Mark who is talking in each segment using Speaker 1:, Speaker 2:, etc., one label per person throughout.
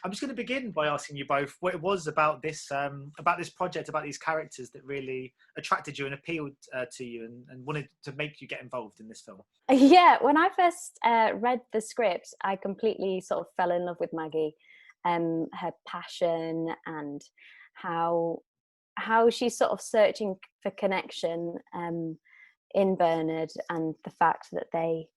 Speaker 1: I'm just going to begin by asking you both what it was about this project, about these characters that really attracted you and appealed to you and wanted to make you get involved in this film.
Speaker 2: Yeah, when I first read the script, I completely sort of fell in love with Maggie, her passion and how she's sort of searching for connection in Bernard, and the fact that they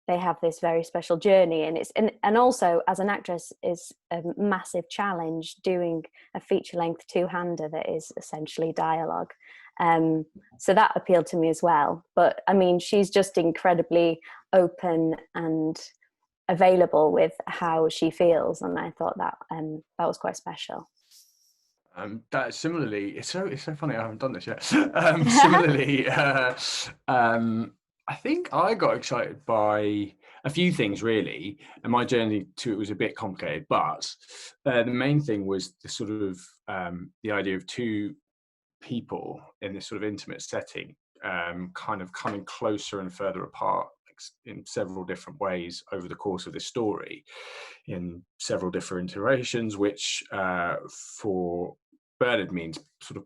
Speaker 2: have this very special journey, and also as an actress is a massive challenge doing a feature-length two-hander that is essentially dialogue. So that appealed to me as well. But I mean, she's just incredibly open and available with how she feels, and I thought that that was quite special.
Speaker 3: That similarly, it's so funny. I haven't done this yet. Similarly, I think I got excited by a few things really, and my journey to it was a bit complicated. But the main thing was the sort of the idea of two people in this sort of intimate setting, kind of coming closer and further apart in several different ways over the course of this story, in several different iterations, which for Bernard means sort of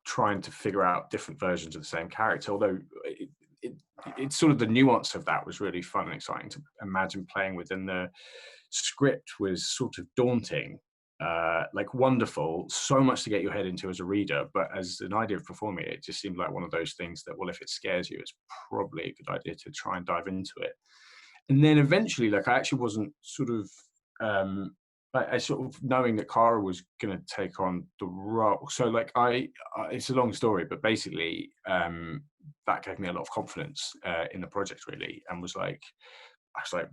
Speaker 3: trying to figure out different versions of the same character, although it's sort of the nuance of that was really fun and exciting to imagine playing with, and the script was sort of daunting, like wonderful, so much to get your head into as a reader, but as an idea of performing it, it just seemed like one of those things that, well, if it scares you, it's probably a good idea to try and dive into it. And then eventually, like, I actually wasn't sort of I sort of knowing that Cara was going to take on the role. So like it's a long story, but basically that gave me a lot of confidence in the project really, and was like, I was like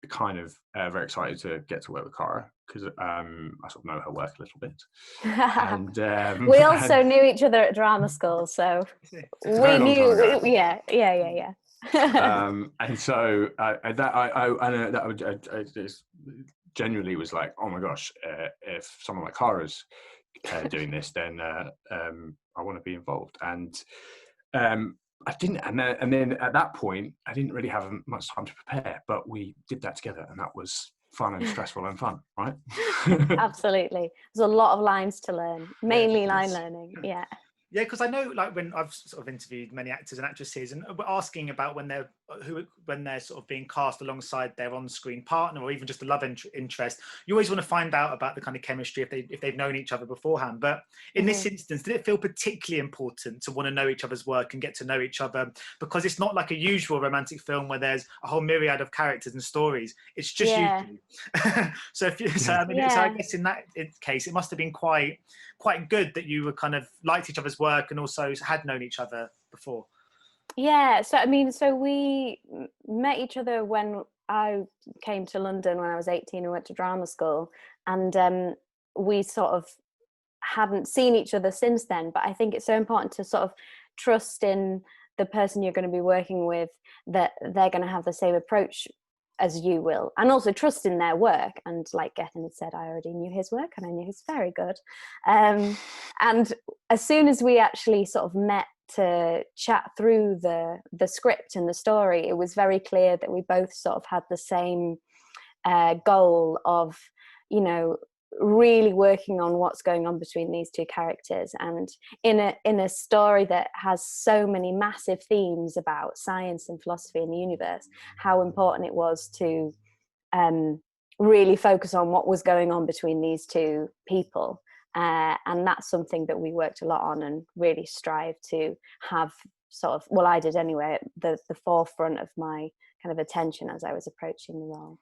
Speaker 3: kind of very excited to get to work with Cara, because I sort of know her work a little bit. And
Speaker 2: we also knew each other at drama school, so we knew. Yeah.
Speaker 3: And so I know that I just genuinely was like, oh my gosh, if someone like Cara's doing this, then I want to be involved. And I didn't, and then at that point, I didn't really have much time to prepare, but we did that together, and that was fun and stressful and fun, right?
Speaker 2: Absolutely. There's a lot of lines to learn, mainly line learning. Yeah.
Speaker 1: Yeah, because I know, like, when I've sort of interviewed many actors and actresses, and we're asking about when they're sort of being cast alongside their on-screen partner, or even just a love interest, you always want to find out about the kind of chemistry if they've known each other beforehand. But in this instance, did it feel particularly important to want to know each other's work and get to know each other? Because it's not like a usual romantic film where there's a whole myriad of characters and stories. It's just you two. So I guess in that case, it must have been quite good that you were kind of liked each other's work and also had known each other before.
Speaker 2: Yeah, so I mean, so we met each other when I came to London when I was 18 and went to drama school, and we sort of hadn't seen each other since then. But I think it's so important to sort of trust in the person you're going to be working with, that they're going to have the same approach as you will, and also trust in their work. And like Gethin had said, I already knew his work and I knew he's very good. And as soon as we actually sort of met to chat through the script and the story, it was very clear that we both sort of had the same goal of, you know, really working on what's going on between these two characters, and in a story that has so many massive themes about science and philosophy and the universe, how important it was to really focus on what was going on between these two people, and that's something that we worked a lot on and really strive to have sort of, well, I did anyway, the forefront of my kind of attention as I was approaching the role.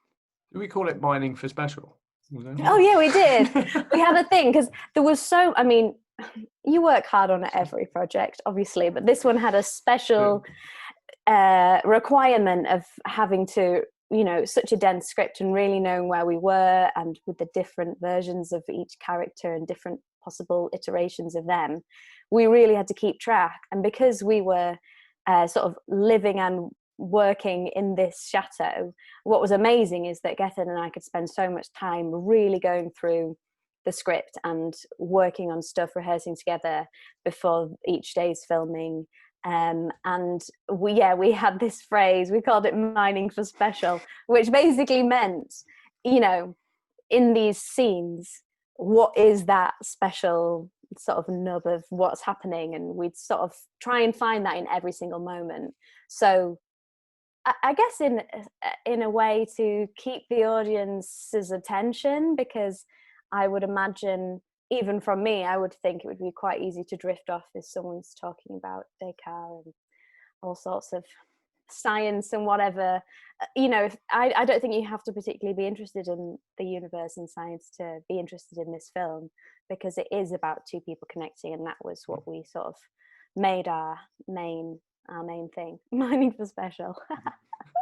Speaker 3: Do we call it mining for special?
Speaker 2: Oh yeah, we did. We had a thing because there was so, I mean, you work hard on every project obviously, but this one had a special requirement of having to, you know, such a dense script and really knowing where we were, and with the different versions of each character and different possible iterations of them, we really had to keep track. And because we were sort of living and working in this chateau, what was amazing is that Gethin and I could spend so much time really going through the script and working on stuff, rehearsing together before each day's filming. And we had this phrase, we called it mining for special, which basically meant, you know, in these scenes, what is that special sort of nub of what's happening, and we'd sort of try and find that in every single moment. So I guess in a way to keep the audience's attention, because I would imagine, even from me, I would think it would be quite easy to drift off if someone's talking about Descartes and all sorts of science and whatever. You know, I don't think you have to particularly be interested in the universe and science to be interested in this film, because it is about two people connecting, and that was what we sort of made our main thing. Mining for special.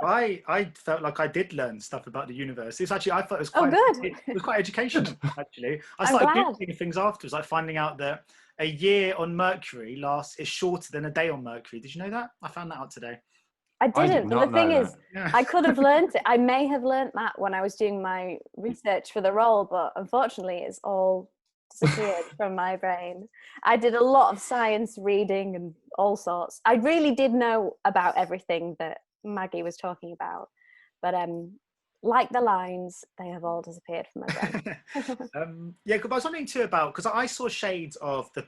Speaker 1: I felt like I did learn stuff about the universe. It's actually, I thought it was quite,
Speaker 2: good.
Speaker 1: it was quite educational, actually. I
Speaker 2: I'm
Speaker 1: started
Speaker 2: glad.
Speaker 1: Googling things afterwards, like finding out that a year on Mercury is shorter than a day on Mercury. Did you know that? I found that out today.
Speaker 2: I didn't, but the thing is,
Speaker 1: Yeah.
Speaker 2: I could have learned it. I may have learned that when I was doing my research for the role, but unfortunately it's all disappeared from my brain. I did a lot of science reading and all sorts. I really did know about everything that Maggie was talking about, but like the lines, they have all disappeared from my brain.
Speaker 1: Yeah, but I was wondering too about, because I saw shades of the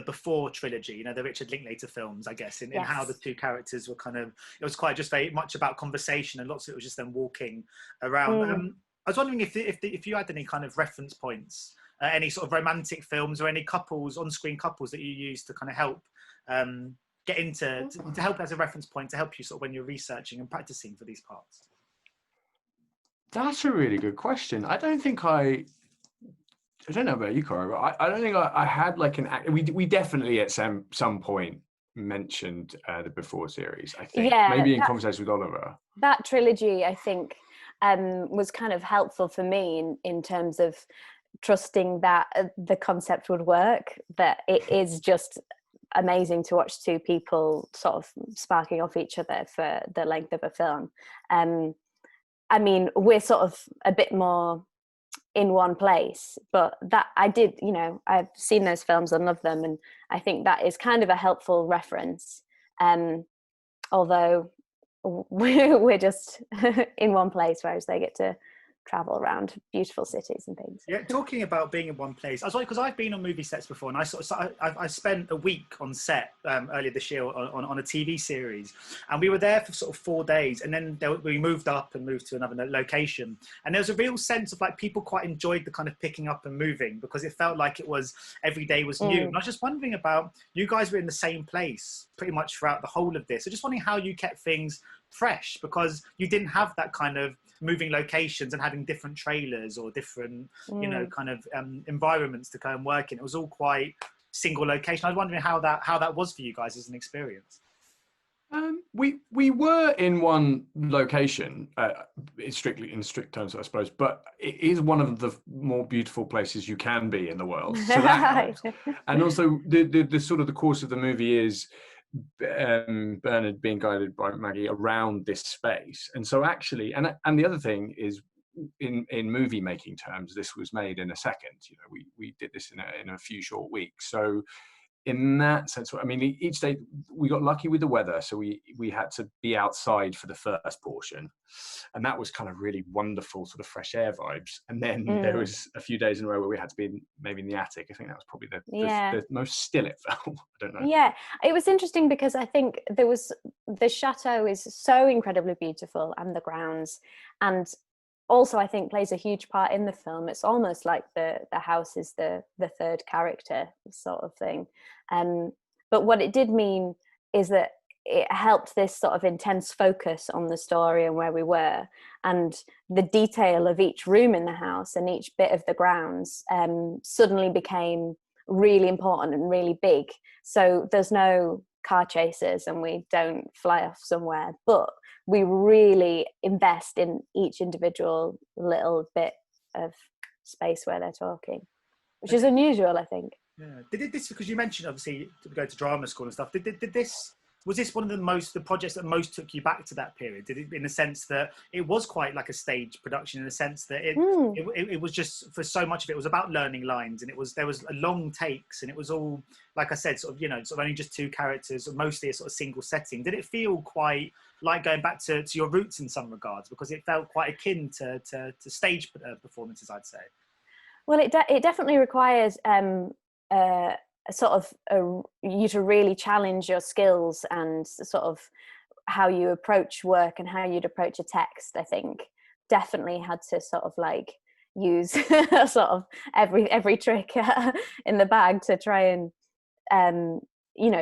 Speaker 1: Before trilogy, you know, the Richard Linklater films, I guess, in how the two characters were kind of, it was quite just very much about conversation, and lots of it was just them walking around. I was wondering if you had any kind of reference points, any sort of romantic films or any couples, on-screen couples that you used to kind of help get into, to help as a reference point, to help you sort of when you're researching and practicing for these parts.
Speaker 3: That's a really good question. I don't know about you, Cara, but I don't think I had like we definitely at some point mentioned the Before series, I think.
Speaker 2: Yeah,
Speaker 3: maybe in conversation with Oliver.
Speaker 2: That trilogy, I think, was kind of helpful for me in terms of trusting that the concept would work, that it is just amazing to watch two people sort of sparking off each other for the length of a film. I mean, we're sort of a bit more in one place, but that I did, you know, I've seen those films and love them, and I think that is kind of a helpful reference, although we're just in one place, whereas they get to travel around beautiful cities and things.
Speaker 1: Yeah, talking about being in one place, I was like, because I've been on movie sets before, and I spent a week on set earlier this year on a TV series, and we were there for sort of 4 days, and then we moved up and moved to another location, and there was a real sense of like people quite enjoyed the kind of picking up and moving, because it felt like it was every day was new. And I was just wondering about, you guys were in the same place pretty much throughout the whole of this, so just wondering how you kept things fresh, because you didn't have that kind of moving locations and having different trailers or different, you know, kind of environments to go and work in. It was all quite single location. I was wondering how that was for you guys as an experience.
Speaker 3: We were in one location, in strict terms, I suppose, but it is one of the more beautiful places you can be in the world. So that helps. And also the sort of the course of the movie is Bernard being guided by Maggie around this space, and so actually, and the other thing is, in movie making terms, this was made in a second. You know, we did this in a few short weeks. So in that sense, I mean, each day we got lucky with the weather, so we had to be outside for the first portion, and that was kind of really wonderful, sort of fresh air vibes. And then there was a few days in a row where we had to be maybe in the attic. I think that was probably the most still it felt. I don't know. Yeah,
Speaker 2: it was interesting because I think the chateau is so incredibly beautiful, and the grounds, and also I think plays a huge part in the film. It's almost like the house is the third character sort of thing. But what it did mean is that it helped this sort of intense focus on the story and where we were, and the detail of each room in the house and each bit of the grounds suddenly became really important and really big. So there's no car chases and we don't fly off somewhere, but we really invest in each individual little bit of space where they're talking, which is unusual, I think.
Speaker 1: Yeah. Did this, because you mentioned obviously to go to drama school and stuff, did this was this one of the projects that most took you back to that period? Did it, in the sense that it was quite like a stage production, in the sense that it was just, for so much of it was about learning lines, and there was long takes, and it was all, like I said, sort of only just 2 characters, mostly a sort of single setting. Did it feel quite like going back to your roots in some regards, because it felt quite akin to stage performances, I'd say?
Speaker 2: Well, it definitely requires you to really challenge your skills and sort of how you approach work and how you'd approach a text. I think definitely had to sort of like use sort of every trick in the bag to try and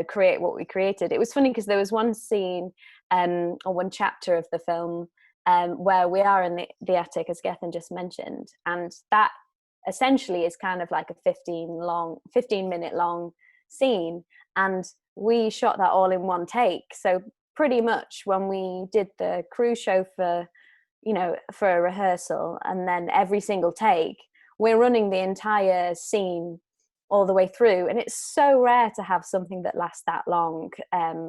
Speaker 2: create what we created. It was funny because there was one scene or one chapter of the film where we are in the attic, as Gethin just mentioned, and that essentially is kind of like a 15-minute long scene, and we shot that all in one take. So pretty much when we did the crew show for a rehearsal, and then every single take, we're running the entire scene all the way through, and it's so rare to have something that lasts that long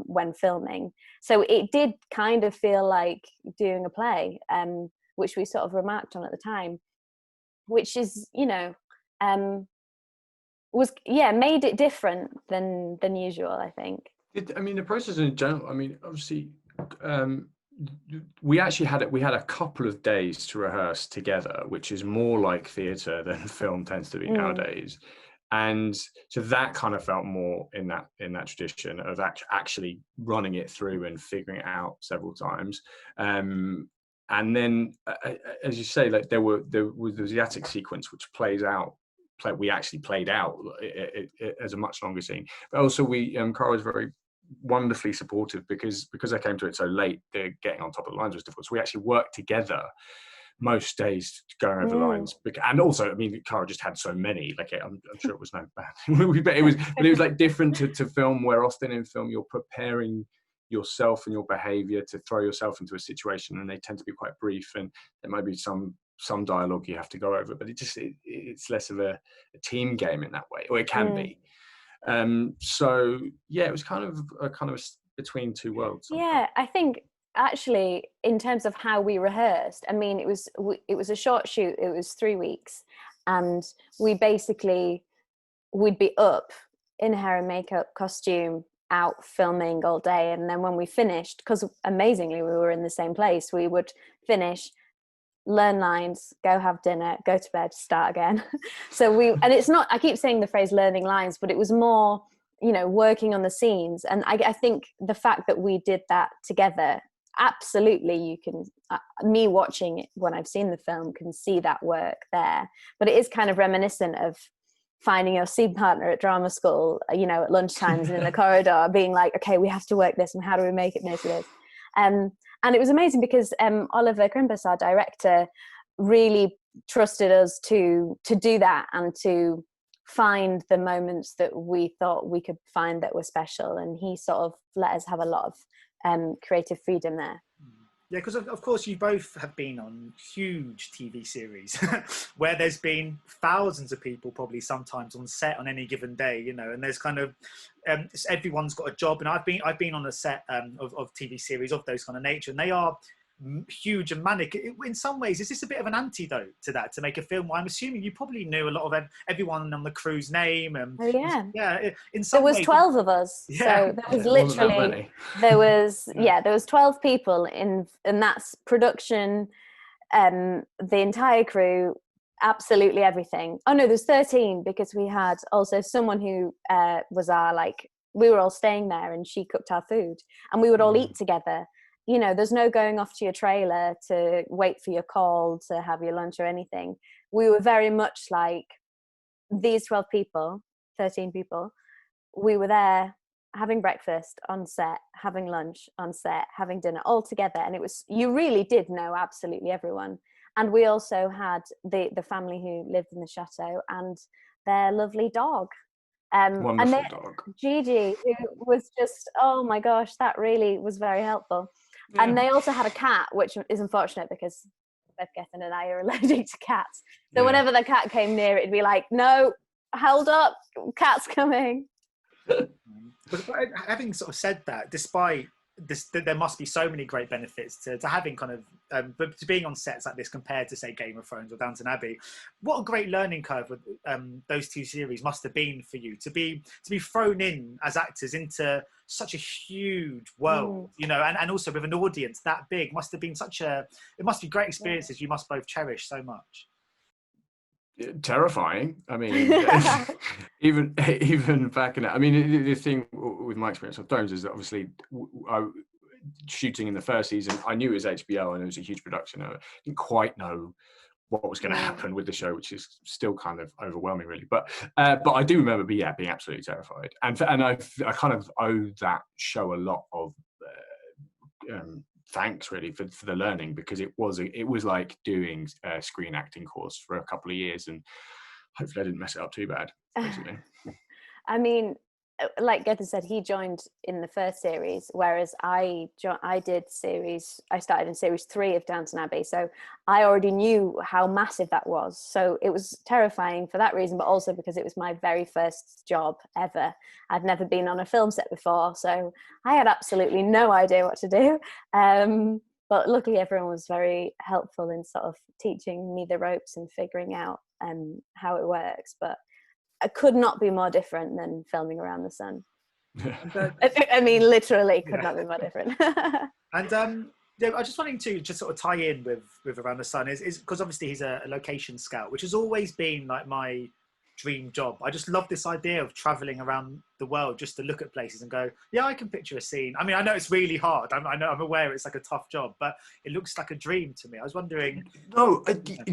Speaker 2: when filming. So it did kind of feel like doing a play, which we sort of remarked on at the time, which is made it different than usual, I think.
Speaker 3: The process in general, obviously we had a couple of days to rehearse together, which is more like theatre than film tends to be nowadays. And so that kind of felt more in that tradition of actually running it through and figuring it out several times. And then, as you say, like there was the attic sequence, which we actually played out as a much longer scene. But also, Cara was very wonderfully supportive because I came to it so late. Getting on top of the lines was difficult. So we actually worked together most days going over the lines. And also, Cara just had so many. Like, I'm sure it was no bad. but it was like different to film, where often in film you're preparing yourself and your behavior to throw yourself into a situation, and they tend to be quite brief, and there might be some dialogue you have to go over, but it's less of a team game in that way, or it can be. So yeah, it was kind of between two worlds sometimes.
Speaker 2: Yeah, I think actually in terms of how we rehearsed, it was a short shoot. It was 3 weeks, and we'd be up in hair and makeup, costume, out filming all day, and then when we finished, because amazingly we were in the same place, we would finish, learn lines, go have dinner, go to bed, start again. And it's not, I keep saying the phrase learning lines, but it was more working on the scenes. And I think the fact that we did that together, absolutely, you can me watching it when I've seen the film can see that work there, but it is kind of reminiscent of finding your scene partner at drama school, at lunchtimes and in the corridor, being like, okay, we have to work this, and how do we make it into this? And it was amazing because Oliver Krimpas, our director, really trusted us to do that and to find the moments that we thought we could find that were special, and he sort of let us have a lot of creative freedom there.
Speaker 1: Yeah, because of course you both have been on huge TV series where there's been thousands of people probably sometimes on set on any given day, and there's kind of everyone's got a job, and I've been on a set of TV series of those kind of nature, and they are huge and manic. In some ways, is this a bit of an antidote to that, to make a film? I'm assuming you probably knew a lot of everyone on the crew's name. And in some
Speaker 2: there was
Speaker 1: ways,
Speaker 2: 12 of us.
Speaker 1: Yeah.
Speaker 2: So there was literally there was 12 people and that's production, the entire crew, absolutely everything. Oh no, there's 13, because we had also someone who was we were all staying there, and she cooked our food, and we would all eat together. There's no going off to your trailer to wait for your call to have your lunch or anything. We were very much like these 12 people, 13 people. We were there having breakfast on set, having lunch on set, having dinner all together. And you really did know absolutely everyone. And we also had the family who lived in the chateau and their lovely dog.
Speaker 3: Wonderful dog.
Speaker 2: Gigi, who was just, oh my gosh, that really was very helpful. Yeah. And they also had a cat, which is unfortunate because both Gethin and I are allergic to cats. So whenever the cat came near, it'd be like, no, hold up, cat's coming.
Speaker 1: But having sort of said that, despite this, there must be so many great benefits to having kind of but to being on sets like this compared to, say, Game of Thrones or Downton Abbey. What a great learning curve with those two series must have been for you to be thrown in as actors into such a huge world, you know, and also with an audience that big. Must have been it must be great experiences you must both cherish so much.
Speaker 3: Terrifying. I mean, even back in it. I mean, the thing with my experience of Thrones is that obviously shooting in the first season, I knew it was HBO and it was a huge production. I didn't quite know what was going to happen with the show, which is still kind of overwhelming, really. But I do remember, being absolutely terrified, and I kind of owe that show a lot of thanks, really, for the learning, because it was like doing a screen acting course for a couple of years, and hopefully I didn't mess it up too bad, basically.
Speaker 2: I mean, like Gethin said, he joined in the first series, whereas I started in series 3 of Downton Abbey, so I already knew how massive that was. So it was terrifying for that reason, but also because it was my very first job ever. I'd never been on a film set before, so I had absolutely no idea what to do. But luckily everyone was very helpful in sort of teaching me the ropes and figuring out how it works. But it could not be more different than filming around the sun. I mean, literally could not be more different.
Speaker 1: And yeah, I just wanting to just sort of tie in with Around the Sun is because obviously he's a location scout, which has always been like my dream job. I just love this idea of traveling around the world just to look at places and go, yeah, I can picture a scene. I mean, I know it's really hard. I'm aware it's like a tough job, but it looks like a dream to me. I was wondering.
Speaker 3: No,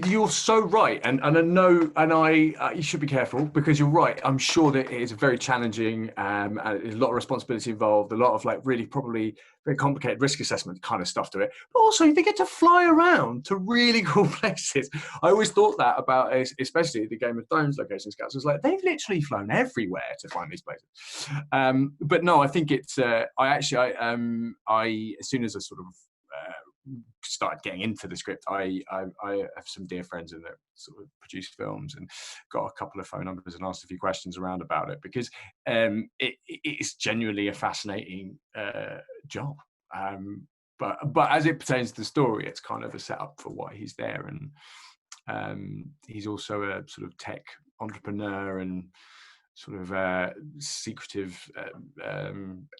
Speaker 3: you're so right, and I know, and you should be careful, because you're right. I'm sure that it is very challenging, and there's a lot of responsibility involved, a lot of like really probably very complicated risk assessment kind of stuff to it. But also, they get to fly around to really cool places. I always thought that about, especially the Game of Thrones location scouts. I was like, they've literally flown everywhere to find these places. But no, I think it's. I as soon as I sort of started getting into the script, I have some dear friends in that sort of produce films, and got a couple of phone numbers and asked a few questions around about it, because it's genuinely a fascinating job. But as it pertains to the story, it's kind of a setup for why he's there, and he's also a sort of tech entrepreneur and sort of secretive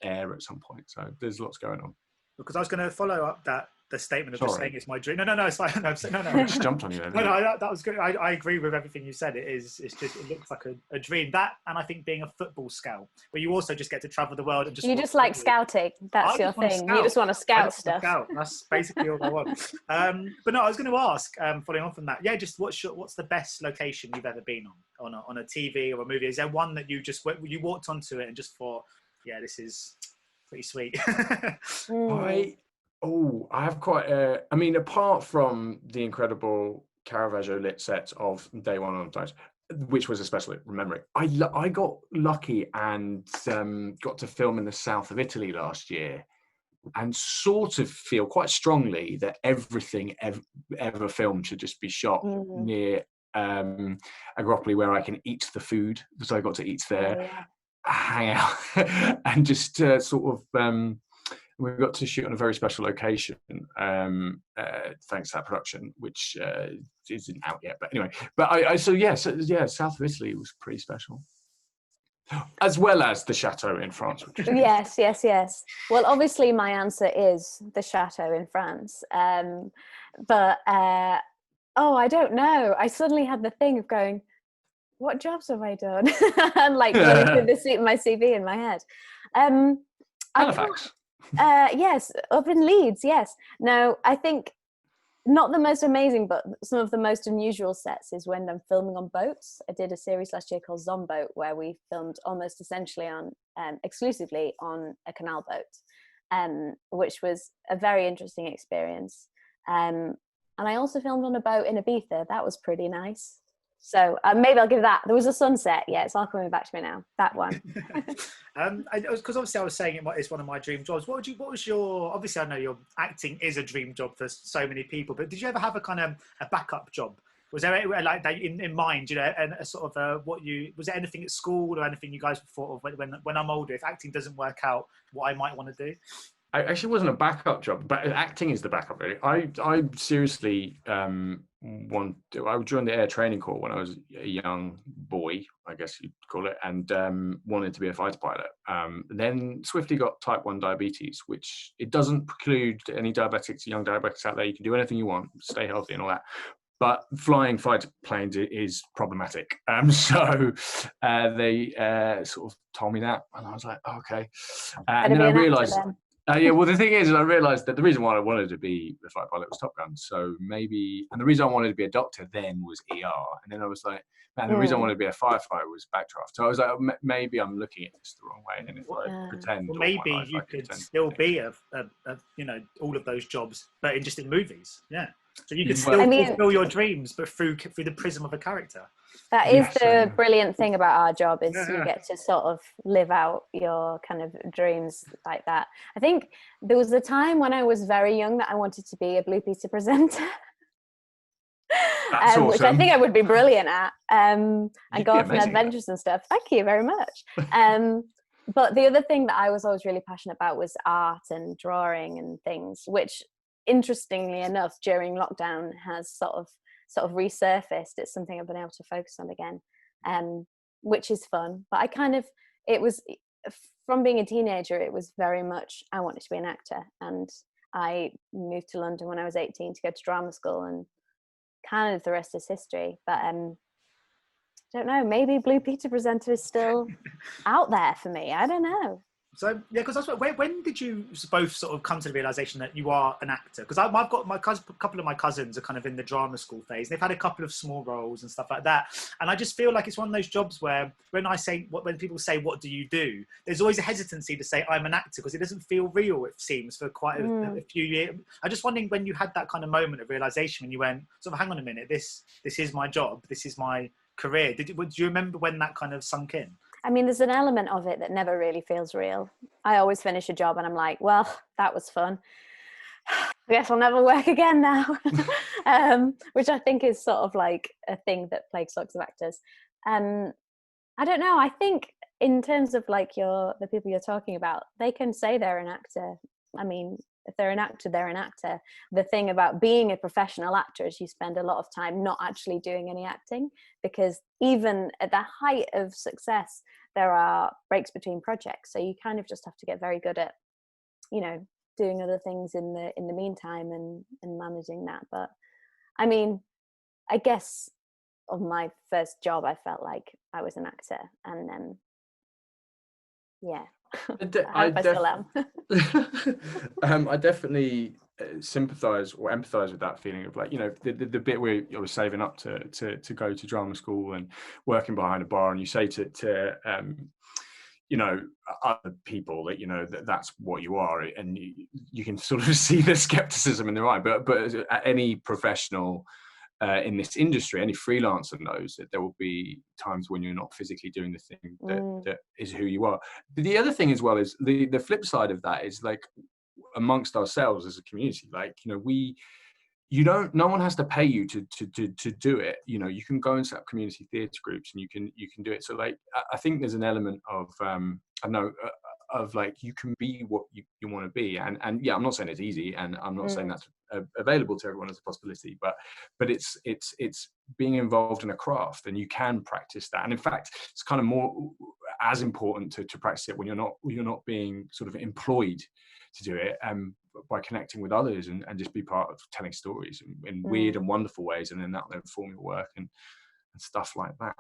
Speaker 3: heir at some point. So there's lots going on.
Speaker 1: Because I was going to follow up the statement of just saying it's my dream. No, it's fine. No.
Speaker 3: I just jumped on you there.
Speaker 1: No, that was good. I agree with everything you said. It's just, it looks like a dream. That, and I think being a football scout, where you also just get to travel the world and just.
Speaker 2: You just like scouting. That's your thing. You just want to scout stuff.
Speaker 1: That's basically all I want. But no, I was going to ask, following on from that, yeah, just what's the best location you've ever been on a TV or a movie? Is there one that you walked onto it and just thought, yeah, this is pretty sweet?
Speaker 3: I have quite I mean, apart from the incredible Caravaggio lit sets of Day One on Thrones, which was a special memory, I got lucky and got to film in the south of Italy last year, and sort of feel quite strongly that everything ever filmed should just be shot near Agropoli, where I can eat the food that I got to eat there, hang out, and just sort of. We got to shoot on a very special location, thanks to that production, which isn't out yet. But anyway, south of Italy was pretty special, as well as the chateau in France. Which is
Speaker 2: yes. Well, obviously, my answer is the chateau in France. But I don't know. I suddenly had the thing of going, what jobs have I done? And like going through my CV in my head.
Speaker 3: Halifax.
Speaker 2: Yes, up in Leeds, yes. No, I think not the most amazing, but some of the most unusual sets is when I'm filming on boats. I did a series last year called Zomboat, where we filmed almost essentially exclusively on a canal boat, which was a very interesting experience. And I also filmed on a boat in Ibiza. That was pretty nice. So maybe I'll give that. There was a sunset. Yeah, it's all coming back to me now. That one.
Speaker 1: Because obviously I was saying it's one of my dream jobs. What was your? Obviously, I know your acting is a dream job for so many people. But did you ever have a kind of a backup job Was there like that in mind, you know, and a sort of was there anything at school or anything you guys thought of when I'm older, if acting doesn't work out, what I might want to do?
Speaker 3: I actually wasn't a backup job, but acting is the backup really. I seriously I joined the Air Training Corps when I was a young boy, I guess you'd call it, and wanted to be a fighter pilot. Then swiftly got type 1 diabetes, which it doesn't preclude any diabetics, young diabetics out there. You can do anything you want, stay healthy and all that. But flying fighter planes is problematic. So they sort of told me that, and I was like, oh, okay. And then I realised. Yeah, well, the thing is, I realised that the reason why I wanted to be a fighter pilot was Top Gun. So maybe, and the reason I wanted to be a doctor then was ER. And then I was like, man, the reason I wanted to be a firefighter was backdraft. So I was like, maybe I'm looking at this the wrong way. And if I pretend,
Speaker 1: well, maybe you could still be a you know, all of those jobs, but just in movies. Yeah. So you could still fulfill your dreams, but through the prism of a character.
Speaker 2: That is the brilliant thing about our job, is you get to sort of live out your kind of dreams like that. I think there was a time when I was very young that I wanted to be a Blue Peter presenter.
Speaker 3: Awesome.
Speaker 2: Which I think I would be brilliant at, and go off on adventures and stuff. Thank you very much. But the other thing that I was always really passionate about was art and drawing and things, which interestingly enough during lockdown has sort of resurfaced. It's something I've been able to focus on again, which is fun. But it was from being a teenager, it was very much I wanted to be an actor, and I moved to London when I was 18 to go to drama school, and kind of the rest is history. But I don't know, maybe Blue Peter presenter is still out there for me. I don't know.
Speaker 1: So yeah, because that's when did you both sort of come to the realization that you are an actor? Because I've got a couple of my cousins are kind of in the drama school phase. They've had a couple of small roles and stuff like that, and I just feel like it's one of those jobs where when people say what do you do, there's always a hesitancy to say I'm an actor because it doesn't feel real. It seems for quite a few years. I'm just wondering when you had that kind of moment of realization when you went sort of hang on a minute, this is my job, this is my career. Do you remember when that kind of sunk in?
Speaker 2: I mean, there's an element of it that never really feels real. I always finish a job and I'm like, well, that was fun. I guess I'll never work again now. Which I think is sort of like a thing that plagues lots of actors. I don't know. I think in terms of like the people you're talking about, they can say they're an actor. I mean, if they're an actor, they're an actor. The thing about being a professional actor is you spend a lot of time not actually doing any acting, because even at the height of success, there are breaks between projects. So you kind of just have to get very good at, you know, doing other things in the meantime and managing that. But I mean, I guess of my first job, I felt like I was an actor, and then I still am.
Speaker 3: I definitely sympathise or empathise with that feeling of like, you know, the bit where I was saving up to go to drama school and working behind a bar, and you say to you know, other people that, you know, that's what you are, and you can sort of see the skepticism in their eye. But any professional in this industry, any freelancer knows that there will be times when you're not physically doing the thing that is who you are. But the other thing as well is the flip side of that is like amongst ourselves as a community, like, you know, no one has to pay you to do it. You know, you can go and set up community theatre groups, and you can do it. So like, I think there's an element of of like, you can be what you want to be, and yeah, I'm not saying it's easy, and I'm not saying that's available to everyone as a possibility, but it's being involved in a craft, and you can practice that. And in fact, it's kind of more as important to practice it when you're not being sort of employed to do it, by connecting with others and just be part of telling stories in weird and wonderful ways, and then that will inform your work and stuff like that.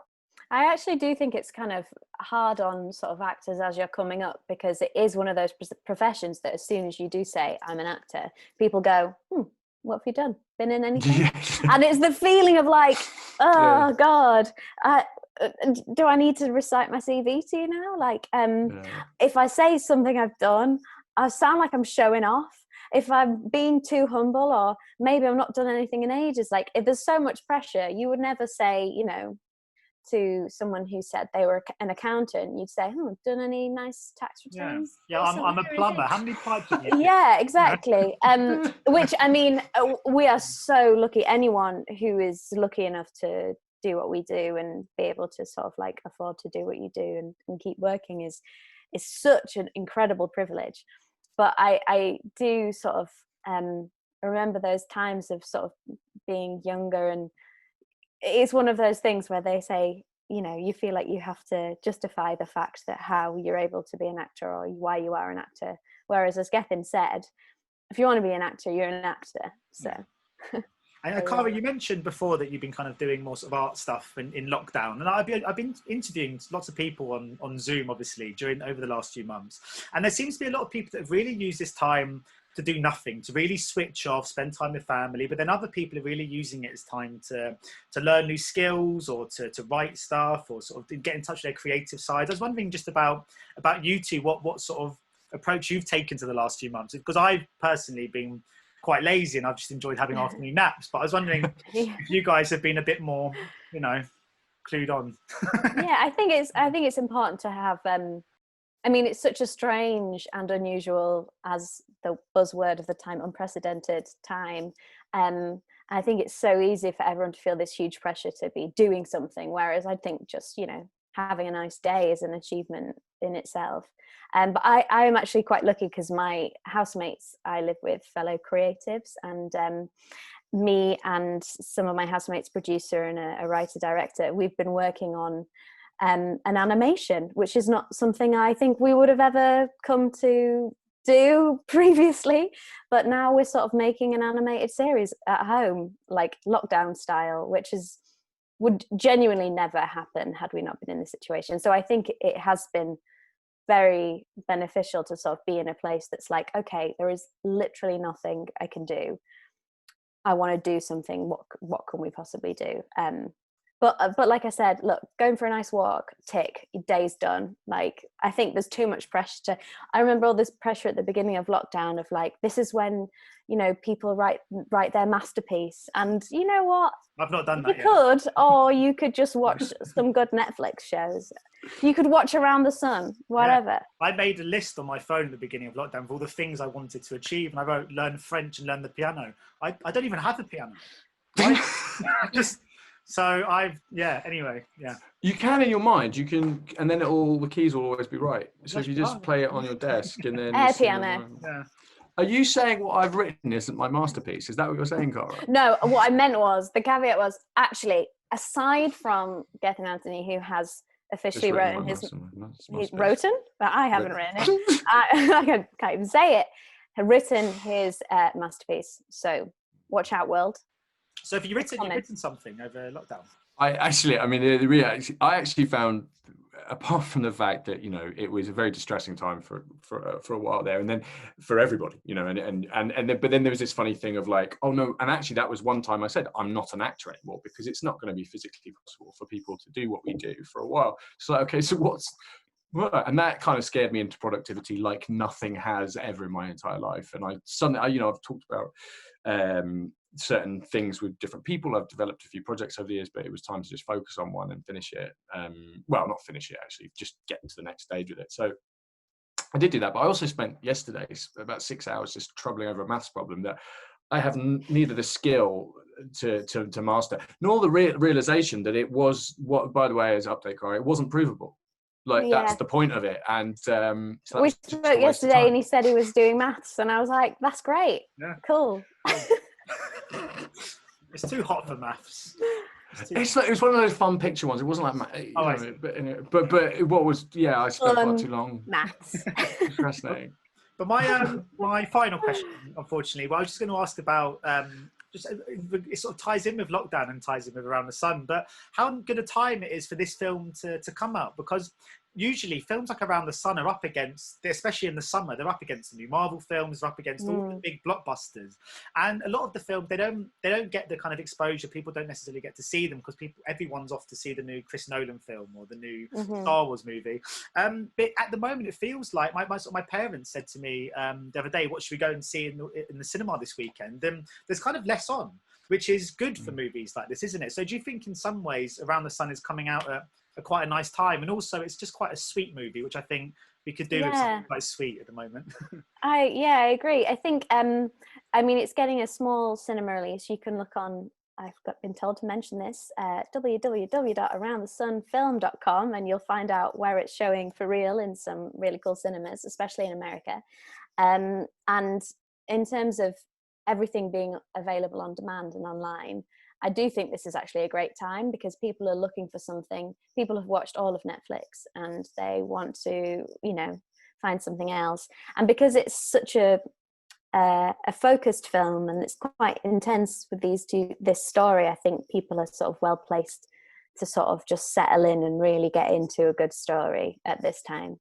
Speaker 2: I actually do think it's kind of hard on sort of actors as you're coming up, because it is one of those professions that as soon as you do say I'm an actor, people go, what have you done? Been in anything? And it's the feeling of like, oh God, do I need to recite my CV to you now? Like, if I say something I've done, I sound like I'm showing off. If I'm being too humble, or maybe I've not done anything in ages, like if there's so much pressure, you would never say, you know, to someone who said they were an accountant, you'd say, "Oh, done any nice tax returns?"
Speaker 1: Yeah, I'm a plumber. How many pipes have you
Speaker 2: Yeah, exactly. Which, I mean, we are so lucky. Anyone who is lucky enough to do what we do and be able to sort of like afford to do what you do and keep working is such an incredible privilege. But I do sort of remember those times of sort of being younger, and it's one of those things where they say, you know, you feel like you have to justify the fact that how you're able to be an actor or why you are an actor. Whereas, as Gethin said, if you want to be an actor, you're an actor. So.
Speaker 1: And Cara, you mentioned before that you've been kind of doing more sort of art stuff in lockdown, and I've been interviewing lots of people on Zoom, obviously, over the last few months, and there seems to be a lot of people that have really used this time to do nothing, to really switch off, spend time with family, but then other people are really using it as time to learn new skills or to write stuff or sort of get in touch with their creative side. I was wondering just about you two, what sort of approach you've taken to the last few months, because I've personally been quite lazy and I've just enjoyed having afternoon naps, but I was wondering if you guys have been a bit more, you know, clued on.
Speaker 2: Yeah, I think it's important to have I mean, it's such a strange and unusual, as the buzzword of the time, unprecedented time. I think it's so easy for everyone to feel this huge pressure to be doing something, whereas I think just, you know, having a nice day is an achievement in itself. But I am actually quite lucky because my housemates, I live with fellow creatives, and me and some of my housemates, producer and a writer-director, we've been working on an animation, which is not something I think we would have ever come to do previously, but now we're sort of making an animated series at home, like lockdown style, which would genuinely never happen had we not been in this situation. So I think it has been very beneficial to sort of be in a place that's like, okay, there is literally nothing I can do. I want to do something. What can we possibly do? But like I said, look, going for a nice walk, tick, your day's done. Like, I think there's too much pressure I remember all this pressure at the beginning of lockdown of like, this is when, you know, people write their masterpiece. And you know what?
Speaker 1: I've not done that yet.
Speaker 2: You could, or you could just watch some good Netflix shows. You could watch Around the Sun, whatever.
Speaker 1: Yeah. I made a list on my phone at the beginning of lockdown of all the things I wanted to achieve. And I wrote, learn French and learn the piano. I don't even have a piano. Anyway.
Speaker 3: You can in your mind, you can, and then the keys will always be right. So if you just play it on your desk and then...
Speaker 2: Air piano.
Speaker 1: Yeah.
Speaker 3: Are you saying what I've written isn't my masterpiece? Is that what you're saying, Cara?
Speaker 2: No, what I meant was, the caveat was, actually, aside from Gethin Anthony, who has officially written his... He's written? But I haven't written it. I can't even say it. Had written his masterpiece. So watch out, world.
Speaker 1: So have you've written something over lockdown?
Speaker 3: I actually found, apart from the fact that, you know, it was a very distressing time for a while there, and then for everybody, you know, but then there was this funny thing of like, oh no, and actually that was one time I said, I'm not an actor anymore because it's not going to be physically possible for people to do what we do for a while. So like, okay, so and that kind of scared me into productivity like nothing has ever in my entire life. And I suddenly, you know, I've talked about certain things with different people. I've developed a few projects over the years, but it was time to just focus on one and finish it. Well, not finish it, actually, just get to the next stage with it. So I did do that, but I also spent yesterday about 6 hours just troubling over a maths problem that I have neither the skill to master, nor the realization that it was, what, by the way, as update, Cara, it wasn't provable. Like, that's the point of it. And so
Speaker 2: we spoke yesterday and he said he was doing maths, and I was like, that's great. Yeah. Cool.
Speaker 1: It's too hot for maths.
Speaker 3: It was one of those fun picture ones. It wasn't like, but what was, I spent far too long.
Speaker 2: Maths.
Speaker 3: Fascinating.
Speaker 1: But my final question, unfortunately, I was just going to ask about, it sort of ties in with lockdown and ties in with Around the Sun, but how good a time it is for this film to come out, because usually films like Around the Sun are up against, especially in the summer, they're up against the new Marvel films, they're up against all the big blockbusters, and a lot of the film they don't get the kind of exposure. People don't necessarily get to see them because everyone's off to see the new Chris Nolan film or the new Star Wars movie. But at the moment, it feels like my parents said to me the other day, "What should we go and see in the cinema this weekend?" There's kind of less on. which is good for movies like this, isn't it? So do you think in some ways Around the Sun is coming out at quite a nice time, and also it's just quite a sweet movie, which I think we could do with something quite sweet at the moment?
Speaker 2: I agree. I think I mean, it's getting a small cinema release. You can look on, been told to mention this, www.aroundthesunfilm.com, and you'll find out where it's showing for real in some really cool cinemas, especially in America. And in terms of everything being available on demand and online, I do think this is actually a great time, because people are looking for something. People have watched all of Netflix and they want to, find something else. And because it's such a focused film and it's quite intense with this story, I think people are sort of well placed to sort of just settle in and really get into a good story at this time.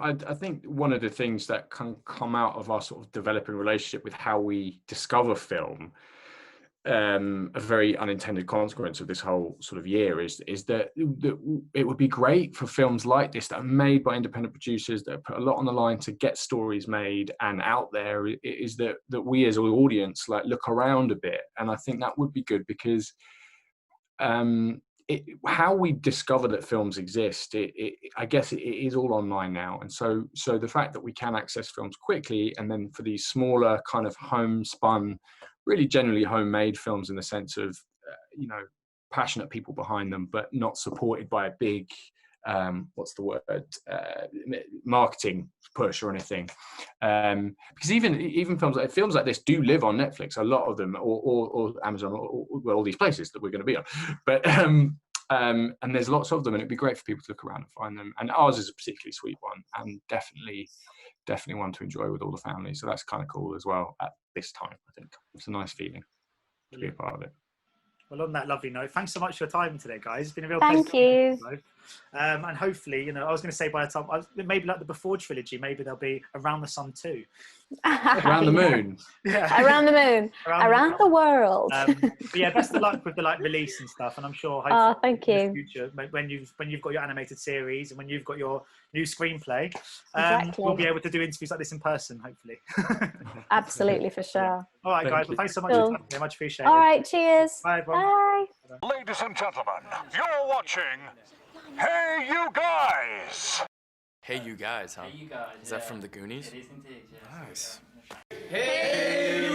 Speaker 3: I think one of the things that can come out of our sort of developing relationship with how we discover film, a very unintended consequence of this whole sort of year is that it would be great for films like this that are made by independent producers that put a lot on the line to get stories made and out there, is that we as an audience like look around a bit. And I think that would be good, because how we discover that films exist, I guess it is all online now. And so the fact that we can access films quickly, and then for these smaller kind of homespun, really generally homemade films in the sense of, passionate people behind them, but not supported by a big, marketing push or anything. Because even films like this do live on Netflix, a lot of them, or Amazon, or all these places that we're going to be on. But and there's lots of them, and it'd be great for people to look around and find them. And ours is a particularly sweet one, and definitely one to enjoy with all the family. So that's kind of cool as well at this time. I think it's a nice feeling to be a part of it.
Speaker 1: Well, on that lovely note, thanks so much for your time today, guys. It's been a real
Speaker 2: pleasure. Thank you.
Speaker 1: And hopefully, I was going to say by the time, maybe like the Before trilogy, maybe there'll be Around the Sun too.
Speaker 3: Around the moon.
Speaker 1: Yeah.
Speaker 2: Around the moon. Around the world.
Speaker 1: But yeah, best of luck with the release and stuff. And I'm sure
Speaker 2: thank you.
Speaker 1: In the future, when you've got your animated series and when you've got your new screenplay,
Speaker 2: exactly.
Speaker 1: We'll be able to do interviews like this in person, hopefully.
Speaker 2: Absolutely, for sure.
Speaker 1: Yeah. All right, guys. Well, thanks so much.
Speaker 2: Cool.
Speaker 1: Very much appreciated.
Speaker 2: All right, cheers.
Speaker 1: Bye, everyone.
Speaker 2: Bye.
Speaker 4: Ladies and gentlemen, you're watching Hey You Guys.
Speaker 5: Hey You Guys, huh?
Speaker 6: Hey You Guys.
Speaker 5: Is that from the Goonies?
Speaker 6: It is indeed, yeah.
Speaker 5: Nice.
Speaker 6: Hey